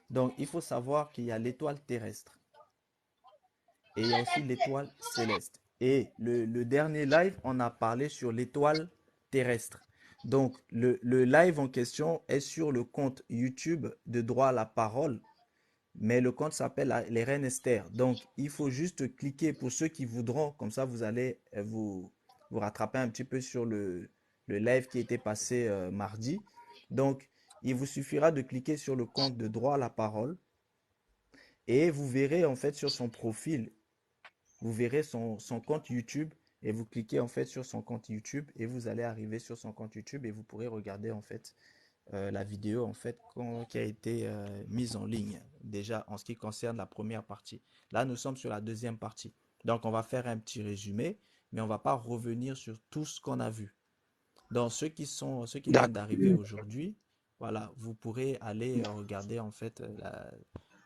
Donc, il faut savoir qu'il y a l'étoile terrestre et il y a aussi l'étoile céleste. Et le dernier live, on a parlé sur l'étoile terrestre. Donc, le live en question est sur le compte YouTube de Droit à la parole, mais le compte s'appelle Les Reines Esther. Donc, il faut juste cliquer pour ceux qui voudront, comme ça vous allez vous rattraper un petit peu sur le live qui était passé mardi. Donc, il vous suffira de cliquer sur le compte de Droit à la parole et vous verrez en fait sur son profil, vous verrez son compte YouTube et vous cliquez en fait sur son compte YouTube et vous allez arriver sur son compte YouTube et vous pourrez regarder en fait la vidéo en fait qui a été mise en ligne déjà en ce qui concerne la première partie. Là, nous sommes sur la deuxième partie. Donc, on va faire un petit résumé, mais on va pas revenir sur tout ce qu'on a vu. Donc, ceux qui viennent d'arriver D'accord. aujourd'hui, voilà, vous pourrez aller regarder en fait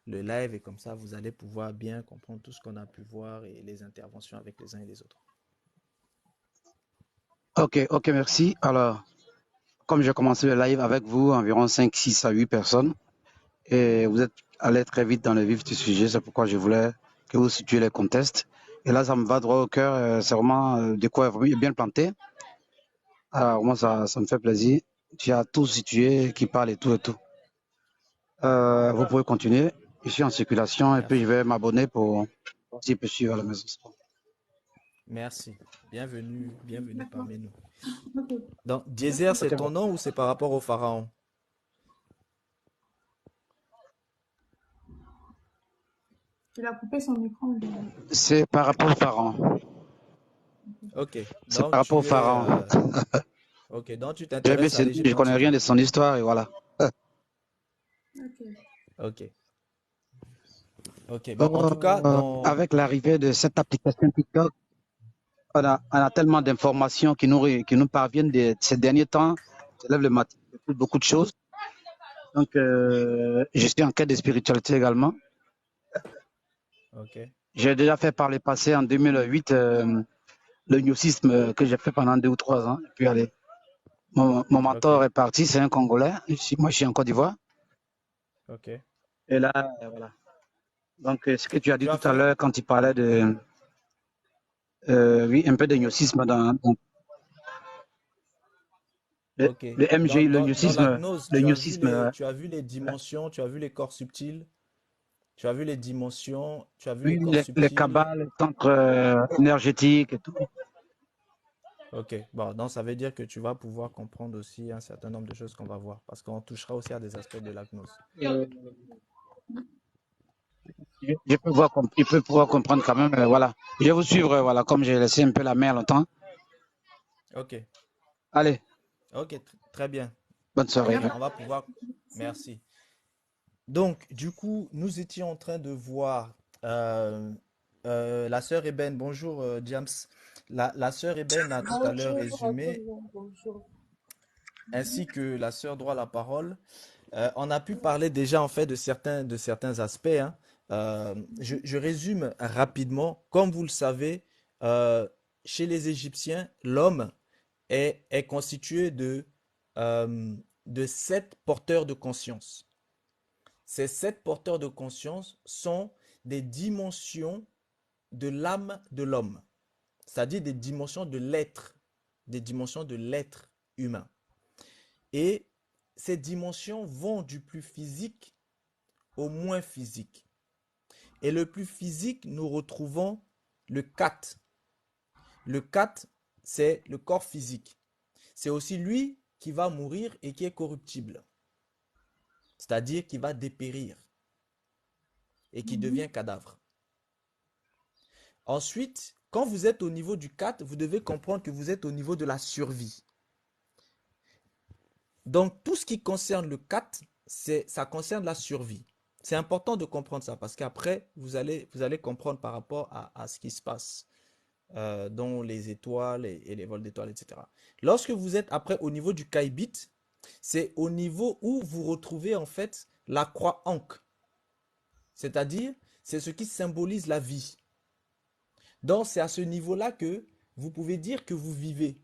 le live et comme ça, vous allez pouvoir bien comprendre tout ce qu'on a pu voir et les interventions avec les uns et les autres. Ok, ok, merci. Alors, comme j'ai commencé le live avec vous, environ 5, 6 à 8 personnes, et vous êtes allé très vite dans le vif du sujet, c'est pourquoi je voulais que vous situiez les contextes. Et là, ça me va droit au cœur, c'est vraiment de quoi bien planté. Alors, moi, ça me fait plaisir. Tu as tout situé, qui parle et tout et tout. Vous pouvez continuer. Je suis en circulation et puis je Merci. vais m'abonner pour voir s'il peut suivre à la maison. Merci. Bienvenue, bienvenue D'accord. parmi nous. Ok. Donc, Diezer, c'est Ok. ton nom ou c'est par rapport au pharaon? Il a coupé son écran. C'est par rapport aux parents. Ok, C'est par donc rapport aux tu es, parents. ok, donc tu J'ai aimé t'intéresses à l'Égypte je connais rien antique. de son histoire et voilà. Ok. Ok, ok. Bon, en tout cas, dans, Avec l'arrivée de cette application TikTok, on a tellement d'informations qui nous parviennent de ces derniers temps. Je lève le matin, j'écoute beaucoup de choses. Donc, je suis en quête de spiritualité également. ok, J'ai déjà fait par le passé en 2008 le gnosticisme que j'ai fait pendant 2 ou 3 ans. Et puis, allez, mon mentor ok, est parti, c'est un Congolais. Moi, je suis en Côte d'Ivoire. ok. Et là, voilà. Donc, ce que tu as dit Tu as tout à fait, l'heure quand tu parlais de, oui, un peu de gnosticisme dans ok. le MGI, Dans la gnose, le gnosticisme, tu as vu les dimensions, tu as vu les corps subtils, tu as vu les dimensions, tu as vu les oui, corps les subtils. cabales, les centres énergétiques et tout. Ok, bon, donc ça veut dire que tu vas pouvoir comprendre aussi un certain nombre de choses qu'on va voir, parce qu'on touchera aussi à des aspects de la gnose. Euh, je peux voir, il peut pouvoir comprendre quand même, voilà. Je vais vous suivre, voilà, comme j'ai laissé un peu la main longtemps. Ok, Allez, ok, très bien. bonne Très soirée. bien, on va pouvoir. Merci. Donc, du coup, nous étions en train de voir euh, la sœur Eben. Bonjour, James. La sœur Eben a tout à l'heure Bonjour à tout résumé, le monde. Bonjour. ainsi que la sœur Droit à la parole. On a pu parler déjà en fait de certains aspects, hein. Je résume rapidement. Comme vous le savez, euh, chez les Égyptiens, l'homme est constitué de 7 porteurs de conscience. Ces 7 porteurs de conscience sont des dimensions de l'âme de l'homme, c'est-à-dire des dimensions de l'être humain. Et ces dimensions vont du plus physique au moins physique. Et le plus physique, nous retrouvons le 4. Le 4, c'est le corps physique. C'est aussi lui qui va mourir et qui est corruptible, c'est-à-dire qui va dépérir et qui devient cadavre. Ensuite, quand vous êtes au niveau du 4, vous devez comprendre que vous êtes au niveau de la survie. Donc, tout ce qui concerne le 4, ça concerne la survie. C'est important de comprendre ça parce qu'après, vous allez comprendre par rapport à ce qui se passe dans les étoiles et les vols d'étoiles, etc. Lorsque vous êtes après au niveau du Kaibit, c'est au niveau où vous retrouvez en fait la croix Ankh, c'est-à-dire c'est ce qui symbolise la vie. Donc c'est à ce niveau-là que vous pouvez dire que vous vivez.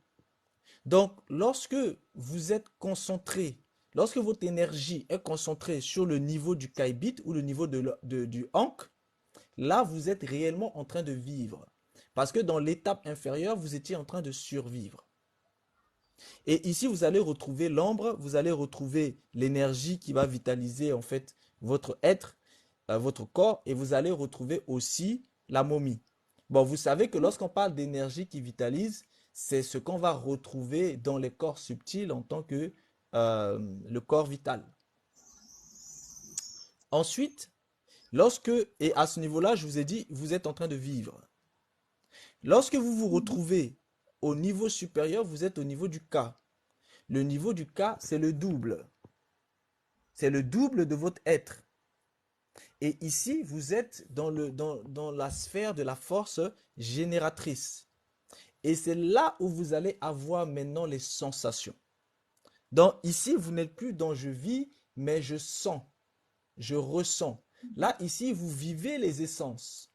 Donc lorsque vous êtes concentré lorsque votre énergie est concentrée sur le niveau du Kaibit ou le niveau du Ankh, là, vous êtes réellement en train de vivre. Parce que dans l'étape inférieure, vous étiez en train de survivre. Et ici, vous allez retrouver l'ambre, vous allez retrouver l'énergie qui va vitaliser en fait votre être, votre corps, et vous allez retrouver aussi la momie. Bon, vous savez que lorsqu'on parle d'énergie qui vitalise, c'est ce qu'on va retrouver dans les corps subtils en tant que le corps vital. Ensuite, et à ce niveau-là, je vous ai dit, vous êtes en train de vivre. Lorsque vous vous retrouvez au niveau supérieur, vous êtes au niveau du K. Le niveau du K, c'est le double. C'est le double de votre être. Et ici, vous êtes dans la sphère de la force génératrice. Et c'est là où vous allez avoir maintenant les sensations. Donc ici, vous n'êtes plus dans je vis, mais je sens, je ressens. Là, ici, vous vivez les essences.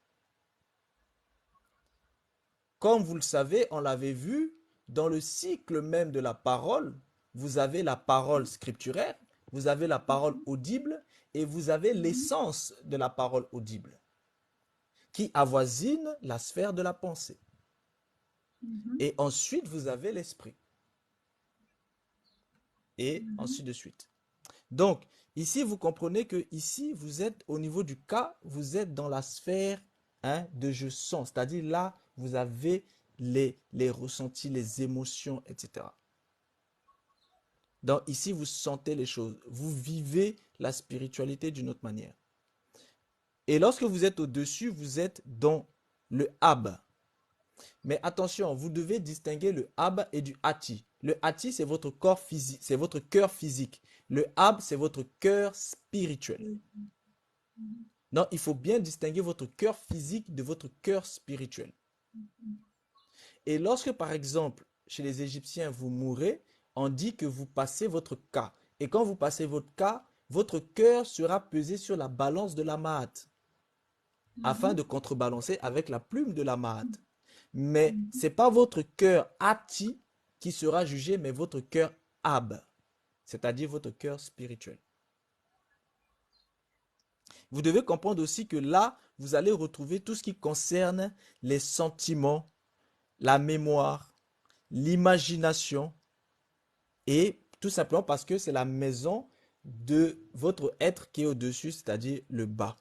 Comme vous le savez, on l'avait vu, dans le cycle même de la parole, vous avez la parole scripturaire, vous avez la parole audible et vous avez l'essence de la parole audible qui avoisine la sphère de la pensée. Et ensuite, vous avez l'esprit. Et ainsi de suite. Donc, ici, vous comprenez que ici, vous êtes au niveau du cas, vous êtes dans la sphère de je sens. C'est-à-dire là, vous avez les ressentis, les émotions, etc. Donc ici, vous sentez les choses. Vous vivez la spiritualité d'une autre manière. Et lorsque vous êtes au-dessus, vous êtes dans le Ab. Mais attention, vous devez distinguer le Ab et du Hati. Le Hati, c'est votre corps physique, c'est votre cœur physique. Le Ab, c'est votre cœur spirituel. Donc, il faut bien distinguer votre cœur physique de votre cœur spirituel. Et lorsque, par exemple, chez les Égyptiens, vous mourrez, on dit que vous passez votre cas. Et quand vous passez votre cas, votre cœur sera pesé sur la balance de la Mahat, afin de contrebalancer avec la plume de la Mahat. Mais ce n'est pas votre cœur Hati qui sera jugé, mais votre cœur Ab, c'est-à-dire votre cœur spirituel. Vous devez comprendre aussi que là, vous allez retrouver tout ce qui concerne les sentiments, la mémoire, l'imagination, et tout simplement parce que c'est la maison de votre être qui est au-dessus, c'est-à-dire le bas.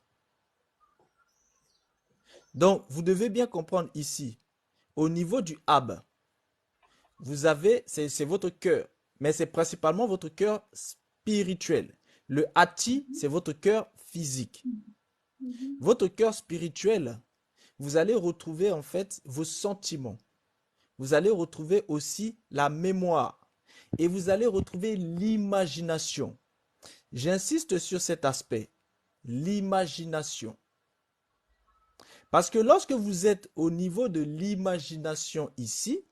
Donc, vous devez bien comprendre ici, au niveau du Ab, vous avez, c'est votre cœur, mais c'est principalement votre cœur spirituel. Le Hati, c'est votre cœur physique. Votre cœur spirituel, vous allez retrouver en fait vos sentiments. Vous allez retrouver aussi la mémoire. Et vous allez retrouver l'imagination. J'insiste sur cet aspect, l'imagination. Parce que lorsque vous êtes au niveau de l'imagination ici,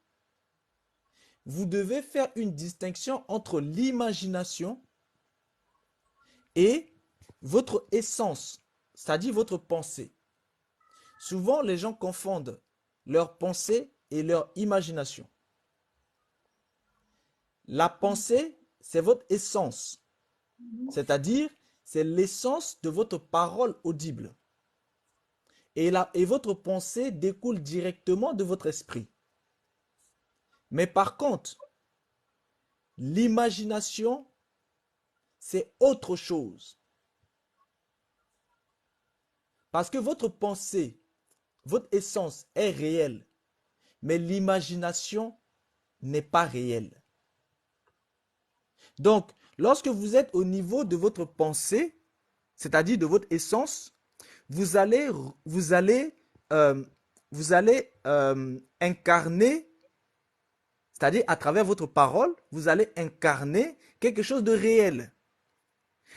vous devez faire une distinction entre l'imagination et votre essence, c'est-à-dire votre pensée. Souvent, les gens confondent leur pensée et leur imagination. La pensée, c'est votre essence, c'est-à-dire c'est l'essence de votre parole audible. Et votre pensée découle directement de votre esprit. Mais par contre, l'imagination, c'est autre chose. Parce que votre pensée, votre essence est réelle, mais l'imagination n'est pas réelle. Donc, lorsque vous êtes au niveau de votre pensée, c'est-à-dire de votre essence, vous allez incarner, c'est-à-dire à travers votre parole, vous allez incarner quelque chose de réel.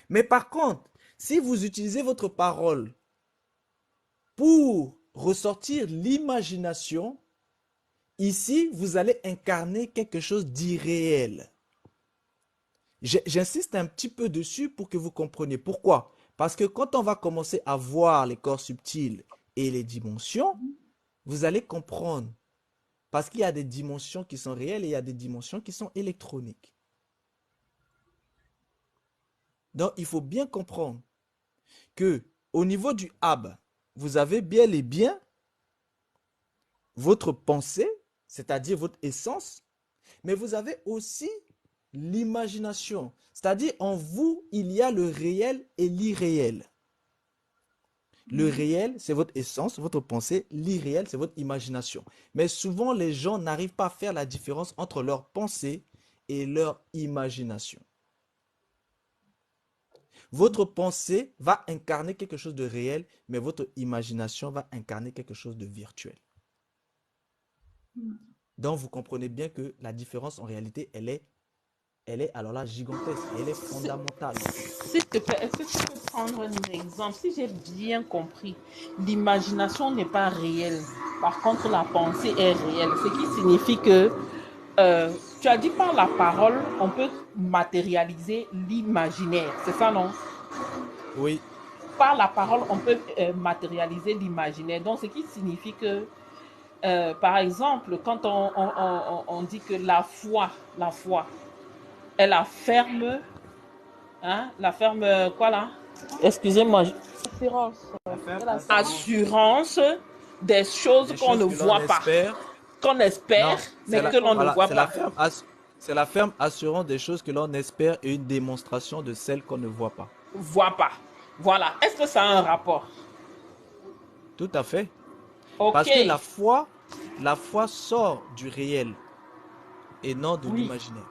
Mais par contre, si vous utilisez votre parole pour ressortir l'imagination, ici, vous allez incarner quelque chose d'irréel. J'insiste un petit peu dessus pour que vous compreniez. Pourquoi? Parce que quand on va commencer à voir les corps subtils et les dimensions, vous allez comprendre. Parce qu'il y a des dimensions qui sont réelles et il y a des dimensions qui sont électroniques. Donc, il faut bien comprendre que au niveau du Ab, vous avez bien et bien votre pensée, c'est-à-dire votre essence, mais vous avez aussi l'imagination. C'est-à-dire en vous, il y a le réel et l'irréel. Le réel, c'est votre essence, votre pensée. L'irréel, c'est votre imagination. Mais souvent, les gens n'arrivent pas à faire la différence entre leur pensée et leur imagination. Votre pensée va incarner quelque chose de réel, mais votre imagination va incarner quelque chose de virtuel. Donc, vous comprenez bien que la différence, en réalité, elle est alors là gigantesque et elle est fondamentale. S'il te plaît, est-ce que tu peux prendre un exemple? Si j'ai bien compris, l'imagination n'est pas réelle. Par contre, la pensée est réelle. Ce qui signifie que tu as dit par la parole, on peut matérialiser l'imaginaire. C'est ça, non? Oui, Par la parole, on peut matérialiser l'imaginaire. Donc, ce qui signifie que, par exemple, quand on dit que la foi est la ferme, hein, la ferme, quoi là? Excusez-moi. Assurance. la ferme Assurance des choses des qu'on ne choses que l'on voit pas, espère. qu'on espère, Non, mais que l'on ne voilà, voit pas. c'est la ferme assurance des choses que l'on espère et une démonstration de celles qu'on ne voit pas. Voit pas. Voilà. Est-ce que ça a un rapport? Tout à fait. Ok. Parce que la foi sort du réel et non de Oui. l'imaginaire.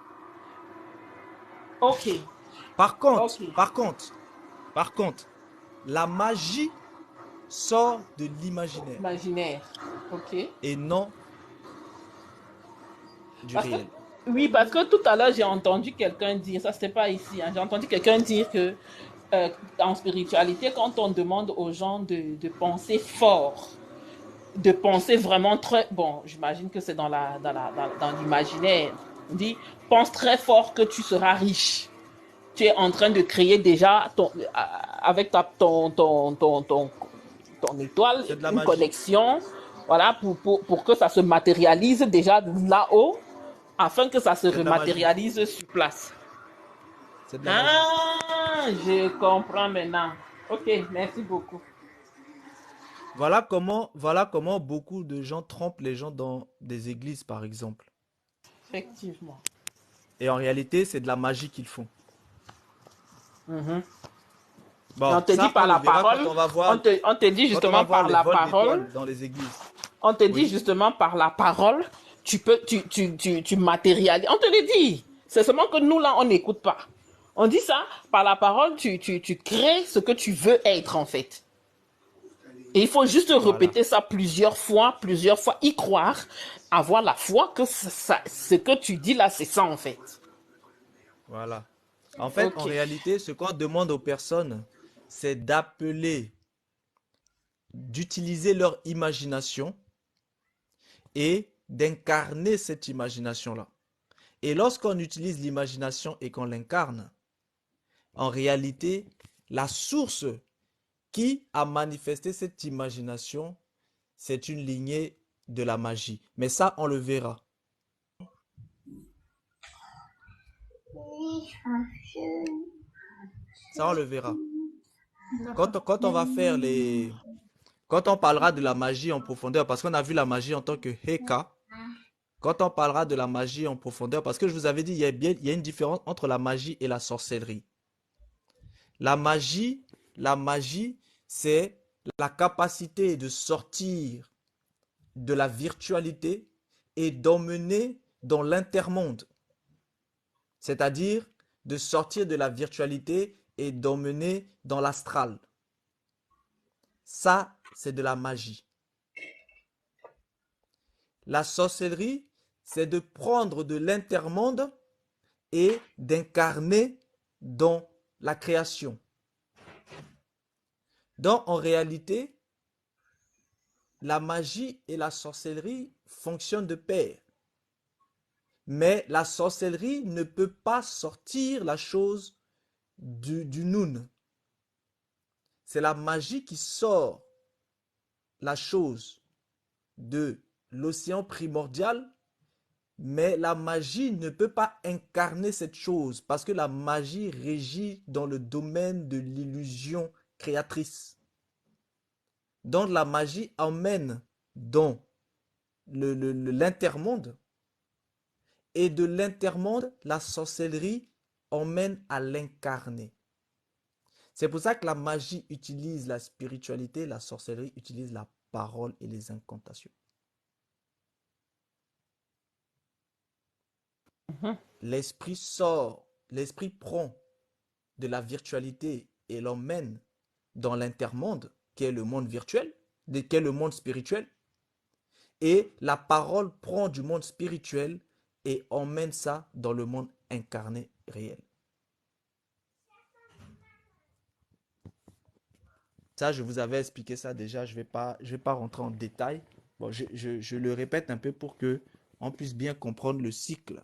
Ok. Par contre, Ok. par contre, par contre, la magie sort de l'imaginaire Imaginaire. Ok. et non du Parce que, réel. oui, parce que tout à l'heure, j'ai entendu quelqu'un dire, ça c'était pas ici, hein, j'ai entendu quelqu'un dire que en spiritualité, quand on demande aux gens de penser fort, de penser vraiment très, bon, j'imagine que c'est dans l'imaginaire, on dit, pense très fort que tu seras riche. Tu es en train de créer déjà avec ton étoile, C'est de la une magie. connexion, voilà, pour que ça se matérialise déjà là-haut, afin que ça se C'est de la magie. rematérialise sur place. C'est de la magie. Ah, je comprends maintenant. Ok, merci beaucoup. Voilà comment beaucoup de gens trompent les gens dans des églises, par exemple. Effectivement. Et en réalité, c'est de la magie qu'ils font. Mhm. Et on Bon, te dit ça, on par le la verra parole, on te dit quand on va justement voir par les la vols parole, d'étoiles dans les églises. on te dit Oui, justement par la parole, tu matérialises. On te le dit. C'est seulement que nous, là, on n'écoute pas. On dit ça, par la parole, tu crées ce que tu veux être, en fait. Et il faut juste voilà, répéter ça plusieurs fois, y croire, avoir la foi que ce que tu dis là, c'est ça, en fait. voilà. En fait, en Ok. réalité, ce qu'on demande aux personnes, c'est d'appeler, d'utiliser leur imagination et d'incarner cette imagination-là. Et lorsqu'on utilise l'imagination et qu'on l'incarne, en réalité, la source qui a manifesté cette imagination, c'est une lignée de la magie. Mais ça, on le verra. Ça, on le verra. D'accord. Quand on va faire les... Quand on parlera de la magie en profondeur, parce qu'on a vu la magie en tant que Heka, quand on parlera de la magie en profondeur, parce que je vous avais dit, il y a une différence entre la magie et la sorcellerie. La magie, la magie, c'est la capacité de sortir de la virtualité et d'emmener dans l'intermonde. C'est-à-dire de sortir de la virtualité et d'emmener dans l'astral. Ça, c'est de la magie. La sorcellerie, c'est de prendre de l'intermonde et d'incarner dans la création. Donc, en réalité, la magie et la sorcellerie fonctionnent de pair. Mais la sorcellerie ne peut pas sortir la chose du Nun. C'est la magie qui sort la chose de l'océan primordial Mais la magie ne peut pas incarner cette chose parce que la magie régit dans le domaine de l'illusion créatrice. Donc la magie emmène dans l'intermonde et de l'intermonde, la sorcellerie emmène à l'incarner. C'est pour ça que la magie utilise la spiritualité, la sorcellerie utilise la parole et les incantations. L'esprit sort, l'esprit prend de la virtualité et l'emmène dans l'intermonde, qui est le monde virtuel, qui est le monde spirituel. Et la parole prend du monde spirituel et emmène ça dans le monde incarné réel. Ça, je vous avais expliqué ça déjà, je vais pas rentrer en détail. Bon, je le répète un peu pour que on puisse bien comprendre le cycle.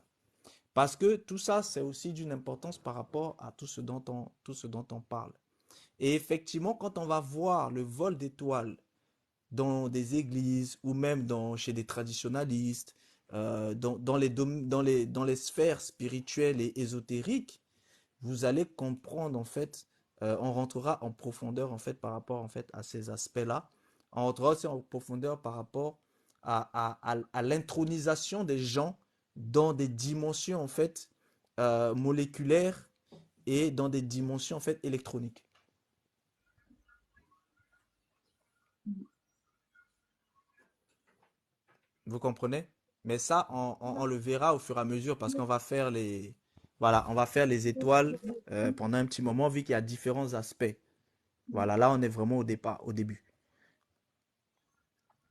Parce que tout ça, c'est aussi d'une importance par rapport à tout ce dont on parle. Et effectivement, quand on va voir le vol d'étoiles dans des églises ou même chez des traditionalistes, dans les sphères spirituelles et ésotériques, vous allez comprendre en fait, on rentrera en profondeur en fait par rapport en fait à ces aspects-là. On rentrera aussi en profondeur par rapport à l'intronisation des gens dans des dimensions en fait moléculaires et dans des dimensions en fait électroniques. Vous comprenez? Mais ça, on le verra au fur et à mesure parce qu'on va faire voilà, on va faire les étoiles pendant un petit moment vu qu'il y a différents aspects. Voilà, là, on est vraiment au début.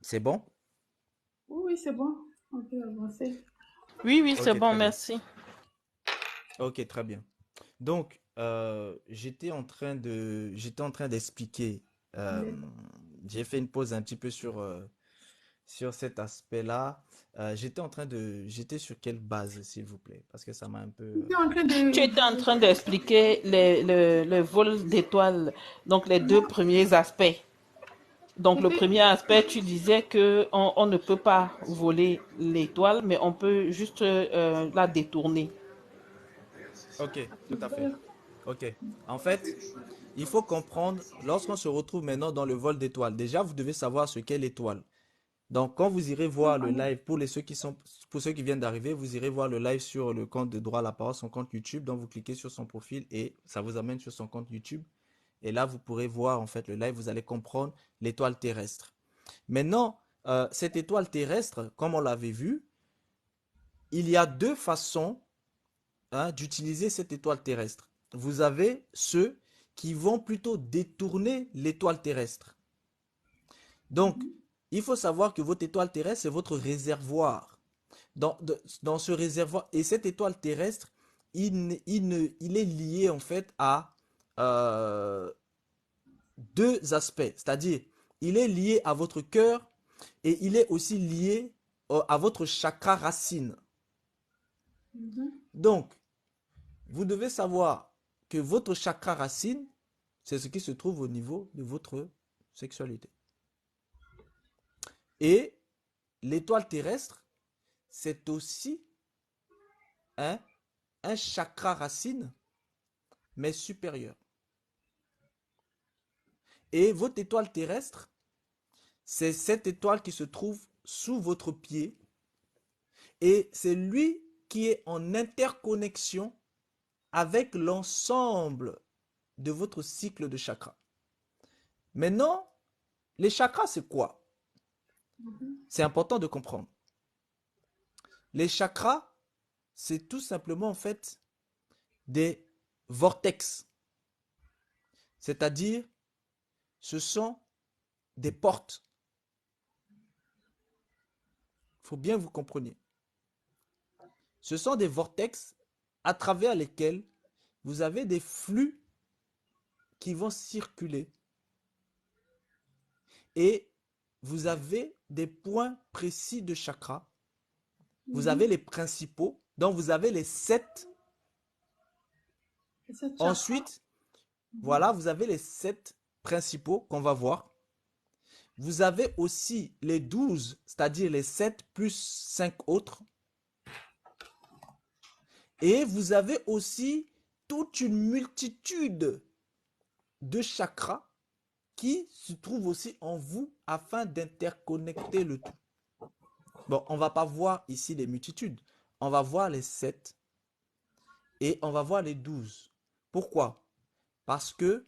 C'est bon? Oui, c'est bon. On peut avancer. Oui, oui, c'est Ok, bon, très bien. merci. Ok, très bien. Donc, j'étais en train d'expliquer. euh, j'ai fait une pause un petit peu sur cet aspect-là. J'étais sur quelle base, s'il vous plaît? Parce que ça m'a un peu. Tu es en train Tu étais en train d'expliquer le vol d'étoiles, donc les deux premiers aspects. Donc le C'était- premier aspect, tu disais que on ne peut pas voler l'étoile, mais on peut juste la détourner. Ok, tout à fait. Ok. En fait, il faut comprendre, lorsqu'on se retrouve maintenant dans le vol d'étoiles, déjà, vous devez savoir ce qu'est l'étoile. Donc, quand vous irez voir le live, pour ceux qui viennent d'arriver, vous irez voir le live sur le compte de Droit à la Parole, son compte YouTube. Donc, vous cliquez sur son profil et ça vous amène sur son compte YouTube. Et là, vous pourrez voir en fait le live, vous allez comprendre l'étoile terrestre. Maintenant, cette étoile terrestre, comme on l'avait vu, il y a deux façons d'utiliser cette étoile terrestre. Vous avez ceux qui vont plutôt détourner l'étoile terrestre. Donc, il faut savoir que votre étoile terrestre, c'est votre réservoir. Dans ce réservoir, et cette étoile terrestre, il est lié en fait à euh, deux aspects. C'est-à-dire, il est lié à votre cœur et il est aussi lié à votre chakra racine. Donc, vous devez savoir que votre chakra racine, c'est ce qui se trouve au niveau de votre sexualité. Et l'étoile terrestre, c'est aussi un, un chakra racine, mais supérieur. Et votre étoile terrestre, c'est cette étoile qui se trouve sous votre pied. Et c'est lui qui est en interconnexion avec l'ensemble de votre cycle de chakras. Maintenant, les chakras, c'est quoi? C'est important de comprendre. Les chakras, c'est tout simplement en fait des vortex. C'est-à-dire, ce sont des portes. Il faut bien que vous compreniez. Ce sont des vortex à travers lesquels vous avez des flux qui vont circuler. Et vous avez des points précis de chakra. Vous avez les principaux, donc vous avez les 7. Ensuite, voilà, vous avez les 7 principaux qu'on va voir. Vous avez aussi les 12, c'est-à-dire les 7 plus 5 autres. Et vous avez aussi toute une multitude de chakras qui se trouvent aussi en vous afin d'interconnecter le tout. Bon, on va pas voir ici les multitudes. On va voir les 7 et on va voir les 12. Pourquoi? Parce que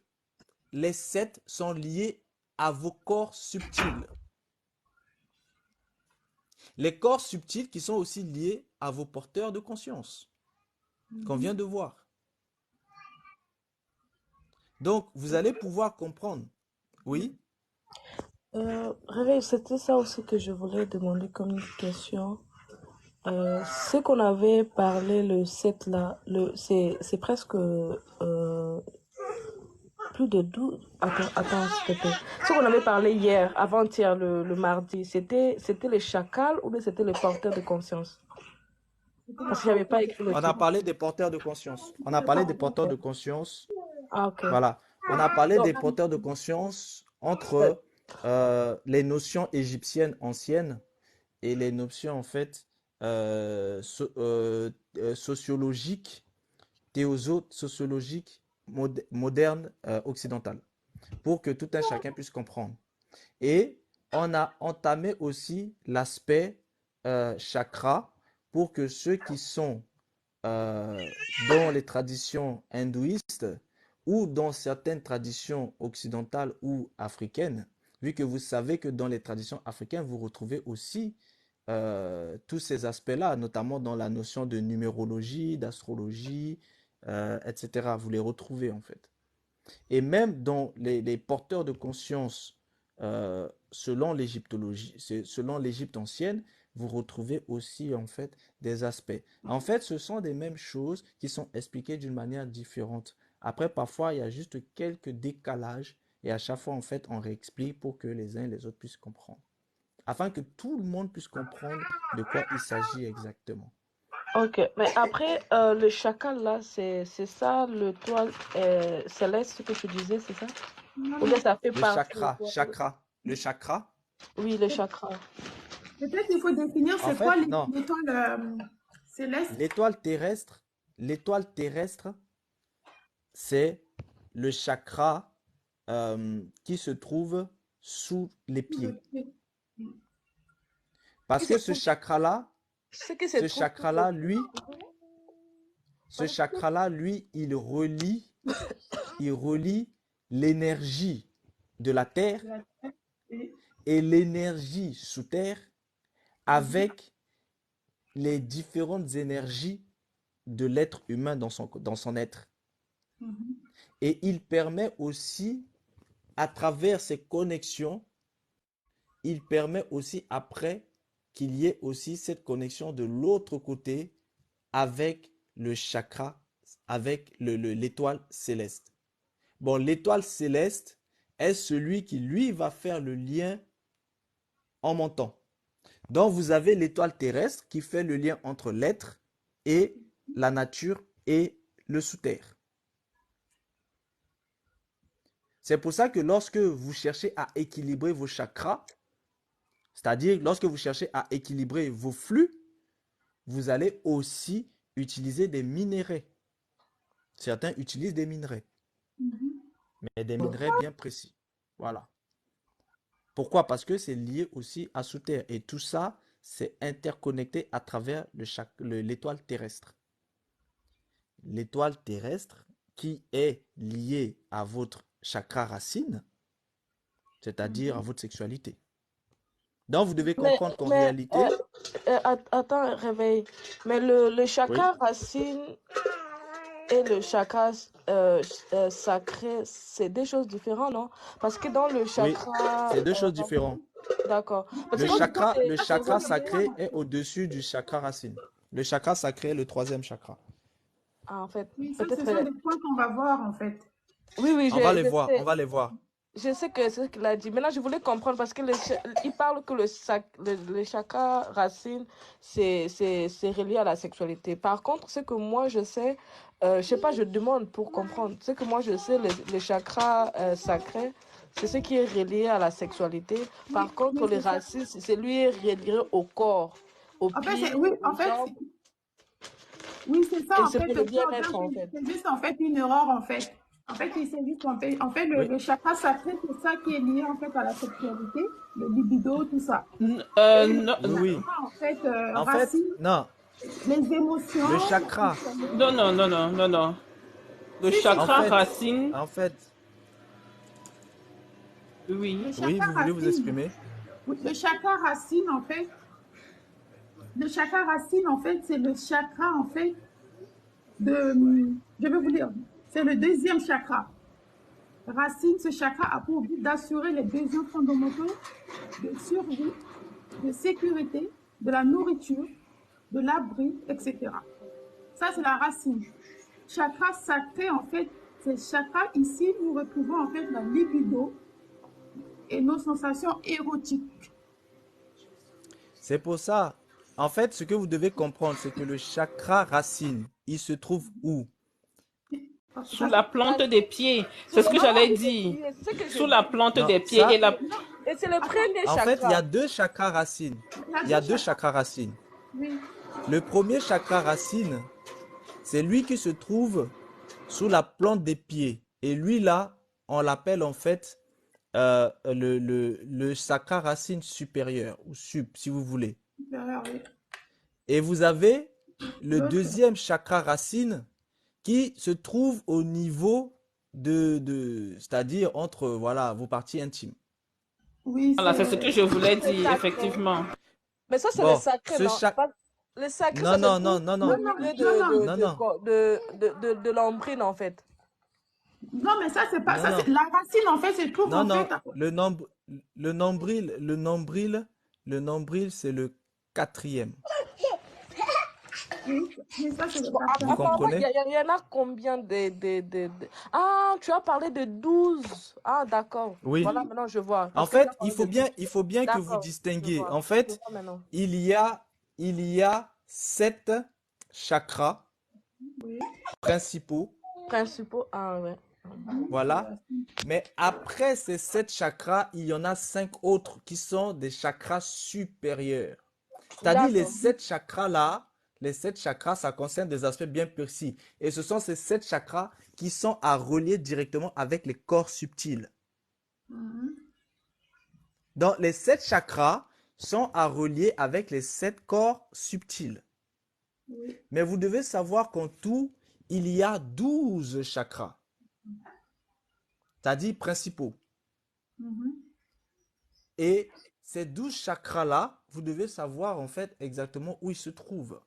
les 7 sont liés à vos corps subtils. Les corps subtils qui sont aussi liés à vos porteurs de conscience qu'on vient de voir. Donc, vous allez pouvoir comprendre. Oui, Réveil, c'était ça aussi que je voulais demander comme une question. Ce qu'on avait parlé, le 7 là, c'est presque plus de 12. Attends, s'il te plaît. Ce qu'on avait parlé hier, avant-hier, le mardi, c'était les chacals ou bien c'était les porteurs de conscience? Parce que j'avais pas écrit le on a titre. parlé des porteurs de conscience. On a parlé des porteurs de conscience. Ah, ok. Voilà. On a parlé Donc, des porteurs de conscience entre les notions égyptiennes anciennes et les notions en fait sociologiques, théoso-sociologiques modernes occidentales, pour que tout un chacun puisse comprendre. Et on a entamé aussi l'aspect chakra pour que ceux qui sont dans les traditions hindouistes ou dans certaines traditions occidentales ou africaines, vu que vous savez que dans les traditions africaines, vous retrouvez aussi tous ces aspects-là, notamment dans la notion de numérologie, d'astrologie, etc. Vous les retrouvez en fait. Et même dans les porteurs de conscience, selon l'égyptologie, selon l'Égypte ancienne, vous retrouvez aussi en fait des aspects. En fait, ce sont des mêmes choses qui sont expliquées d'une manière différente. Après, parfois, il y a juste quelques décalages et à chaque fois, en fait, on réexplique pour que les uns et les autres puissent comprendre. Afin que tout le monde puisse comprendre de quoi il s'agit exactement. ok. Mais après, le chacal là, c'est ça, le toile céleste, ce que tu disais, c'est ça? Ou bien ça fait Le partie de toi? le chakra, Oui, le chakra. Peut-être qu'il faut définir en c'est quoi fait, non, l'étoile céleste. l'étoile terrestre, l'étoile terrestre, c'est le chakra qui se trouve sous les pieds. Parce que ce chakra-là, Ce qui se ce trouve. chakra-là, lui, il relie l'énergie de la terre et l'énergie sous terre avec les différentes énergies de l'être humain dans son être. Et il permet aussi, à travers ces connexions, il permet aussi après qu'il y ait aussi cette connexion de l'autre côté avec le chakra, avec l'étoile céleste. Bon, l'étoile céleste est celui qui, lui, va faire le lien en montant. Donc, vous avez l'étoile terrestre qui fait le lien entre l'être et la nature et le sous-terre. C'est pour ça que lorsque vous cherchez à équilibrer vos chakras, c'est-à-dire lorsque vous cherchez à équilibrer vos flux, vous allez aussi utiliser des minerais. Certains utilisent des minerais, mais des minerais bien précis. Voilà. Pourquoi? Parce que c'est lié aussi à sous-terre. Et tout ça, c'est interconnecté à travers l'étoile terrestre. L'étoile terrestre qui est liée à votre chakra racine, c'est-à-dire à votre sexualité. Donc, vous devez comprendre qu'en réalité, Attends, réveille. Mais le chakra oui, racine et le chakra sacré, c'est des choses différentes, non? Parce que dans le oui, chakra c'est deux choses différentes. d'accord. Parce Le que quand chakra, le par chakra exemple, sacré est au-dessus du chakra racine. Le chakra sacré est le troisième chakra. en fait, Oui, ça, ce peut-être. sont des points qu'on va voir en fait. Oui, oui, On va les je voir, on sais. va les voir. Je sais que c'est ce qu'il a dit. Maintenant, je voulais comprendre parce que il parle que le chakra racine, c'est relié à la sexualité. Par contre, ce que moi je sais, je sais pas, je demande pour comprendre. Ce que moi je sais, le chakra sacré, c'est ce qui est relié à la sexualité. Par contre, Oui, les c'est ça. racines, c'est lui relié au corps, aux En fait, pieds, oui, en aux fait, jambes. Oui, c'est ça, Et en c'est fait. pour le Claude, bien-être, en fait. c'est juste en fait une erreur, en fait. En fait, il s'est juste trompé. En fait, Oui, le chakra sacré, c'est ça qui est lié en fait à la sexualité, le libido, tout ça. Et le Non, oui, oui. chakra, en fait, En fait, racine, non, les le émotions, la chakra, non, sexualité. non, non, non, non, non. Le Si, c'est en chakra ça. fait, racine, en fait, Le oui. oui, chakra vous voulez vous racine. exprimer? Oui, le chakra racine, en fait, le chakra racine, en fait, c'est le chakra, en fait, je vais vous dire, c'est le deuxième chakra. Racine, ce chakra a pour but d'assurer les besoins fondamentaux de survie, de sécurité, de la nourriture, de l'abri, etc. Ça, c'est la racine. Chakra sacré, en fait, c'est chakra ici, nous retrouvons en fait la libido et nos sensations érotiques. C'est pour ça. En fait, ce que vous devez comprendre, c'est que le chakra racine, il se trouve où? Sous la plante des pieds. Sur C'est ce la que Non, plante j'allais des dire. pieds, c'est ce que je Sous la dis. plante Non, des pieds et ça, la... non, Et c'est le attends, premier en fait, il y a chakra. deux chakras racines. il y a Il y a deux deux chakras. chakras racines. Oui, Le premier chakra racine, c'est lui qui se trouve sous la plante des pieds. Et lui, là, on l'appelle en fait le chakra racine supérieur, ou sub, si vous voulez. supérieur, oui. Et vous avez le L'autre, deuxième chakra racine qui se trouve au niveau c'est-à-dire entre, voilà, vos parties intimes. oui, Voilà, c'est ce que c'est je Ça, voulais c'est le dire, sacré. effectivement. Mais ça, c'est le Bon, sacré, ce non? chakra... Le sacré, Non, ça se non, trouve non, non, au non, non, non, milieu non, non, non, non, de l'embrine, en fait. non, mais ça, c'est pas, non, ça, c'est, non, la racine, en fait, se trouve, non, en fait, non. Le nombril, c'est le quatrième. oui, oui, ça, c'est le Bon, Vous quatrième. apparemment, comprenez? il y en a combien Ah, tu as parlé de 12. Ah, d'accord. Oui. Voilà, maintenant je vois. En Parce que tu as fait, il parlé faut de bien, 12. il faut bien que vous D'accord, je distinguiez. vois. En Je fait, vois maintenant. il y a 7 chakras Oui, principaux. Principaux, ah ouais. c'est la Voilà. racine. Mais après ces 7 chakras, il y en a 5 autres qui sont des chakras supérieurs. C'est-à-dire D'accord. les 7 chakras, ça concerne des aspects bien précis. Et ce sont ces 7 chakras qui sont à relier directement avec les corps subtils. Mhm. Donc les 7 chakras sont à relier avec les 7 corps subtils. Oui, Mais vous devez savoir qu'en tout, il y a 12 chakras, c'est-à-dire principaux. mhm, Et ces 12 chakras-là, vous devez savoir en fait exactement où ils se trouvent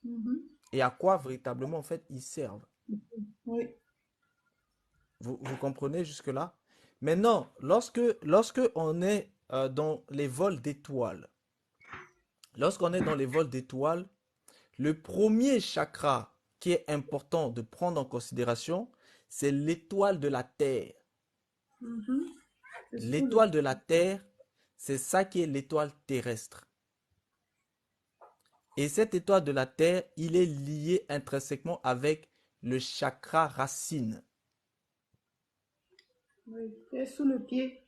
mhm. et à quoi véritablement en fait ils servent. Oui, Vous comprenez jusque-là? Maintenant, lorsque on est dans les vols d'étoiles, lorsqu'on est dans les vols d'étoiles, le premier chakra qui est important de prendre en considération, c'est l'étoile de la Terre. mhm. C'est sous le. L'étoile de la Terre, c'est ça qui est l'étoile terrestre. Et cette étoile de la Terre, il est lié intrinsèquement avec le chakra racine. Oui, c'est sous le pied.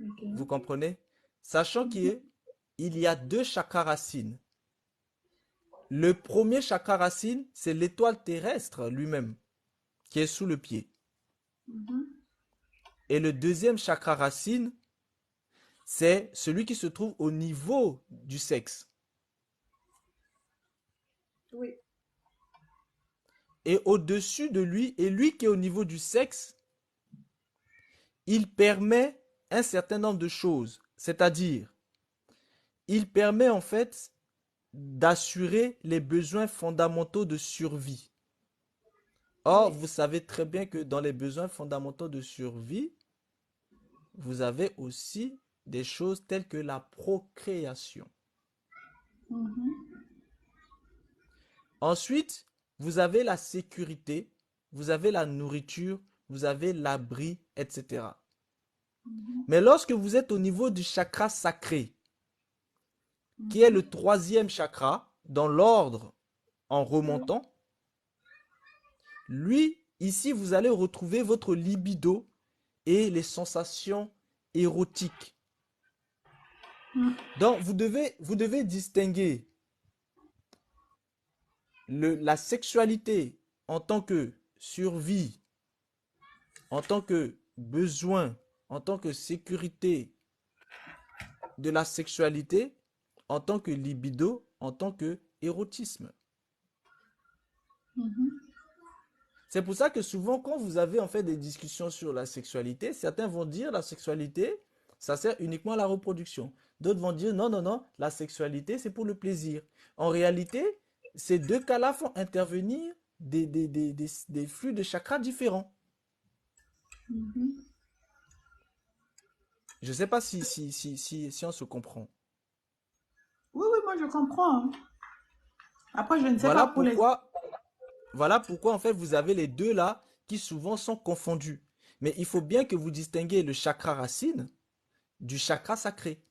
Ok. Vous comprenez? Sachant qu'il y a 2 chakras racines. Le premier chakra racine, c'est l'étoile terrestre lui-même, qui est sous le pied. Mhm. Et le deuxième chakra racine, c'est celui qui se trouve au niveau du sexe. Oui, Et au-dessus de lui, et lui qui est au niveau du sexe, il permet un certain nombre de choses. C'est-à-dire, il permet en fait d'assurer les besoins fondamentaux de survie. Or, oui. vous savez très bien que dans les besoins fondamentaux de survie, vous avez aussi des choses telles que la procréation. Mhm. Ensuite, vous avez la sécurité, vous avez la nourriture, vous avez l'abri, etc. Mais lorsque vous êtes au niveau du chakra sacré, qui est le troisième chakra, dans l'ordre en remontant, lui, ici, vous allez retrouver votre libido et les sensations érotiques. Donc, vous devez distinguer la sexualité en tant que survie, en tant que besoin, en tant que sécurité de la sexualité, en tant que libido, en tant que érotisme. Mhm. C'est pour ça que souvent, quand vous avez en fait des discussions sur la sexualité, certains vont dire la sexualité, ça sert uniquement à la reproduction. D'autres vont dire non, non, non, la sexualité, c'est pour le plaisir. En réalité, ces deux cas-là font intervenir des flux de chakras différents. Mhm. Je ne sais pas si on se comprend. Oui, oui, moi je comprends, hein. Après, je ne sais pas Voilà pour les... pourquoi, voilà pourquoi en fait vous avez les deux là qui souvent sont confondus. Mais il faut bien que vous distinguiez le chakra racine du chakra sacré.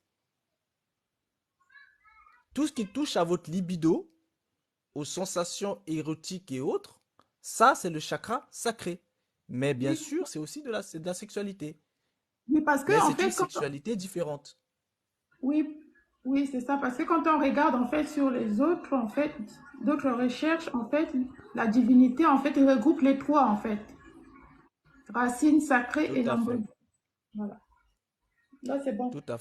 Tout ce qui touche à votre libido, aux sensations érotiques et autres, ça c'est le chakra sacré. Mais bien Oui, sûr, c'est aussi de la sexualité. oui, parce que Mais en c'est une fait, sexualité différente. oui, oui, c'est ça. Parce que quand on regarde en fait sur les autres, en fait, d'autres recherches, en fait, la divinité, en fait, il regroupe les trois, en fait. Racine, sacrée Tout et à l'embryon. fait. Voilà. Là, c'est bon. Tout à